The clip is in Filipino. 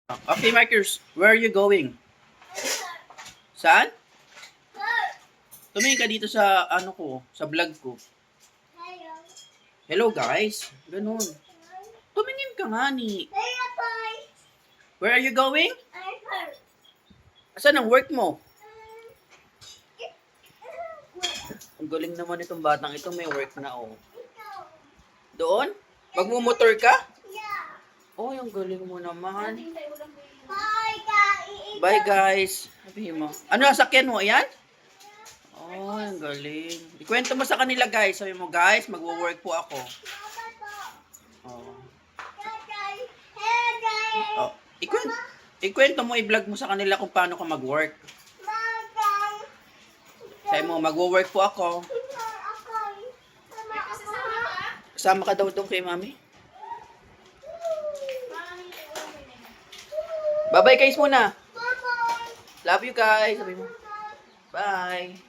Okay, Marcus, where are you going? Saan? Tumingin ka dito sa ano ko, sa vlog ko. Hello guys. Ganun. Tumingin ka nga ni. Where are you going? Saan ang work mo? Ang galing naman itong batang ito, may work na oh. Doon? Magmumotor ka? Oh, yung galing mo naman. Bye guys. Sabihin mo. Ano sasakyan mo? Ayan? Oh, ang galing. Ikwento mo sa kanila guys. Sabi mo guys, magwo-work po ako. Oh. Oh. Ikwento mo, i-vlog mo sa kanila kung paano ka mag-work. Sabi mo, magwo-work po ako. Kasama ka daw doon kay mami. Bye-bye guys muna. Love you guys. Sabi mo. Bye.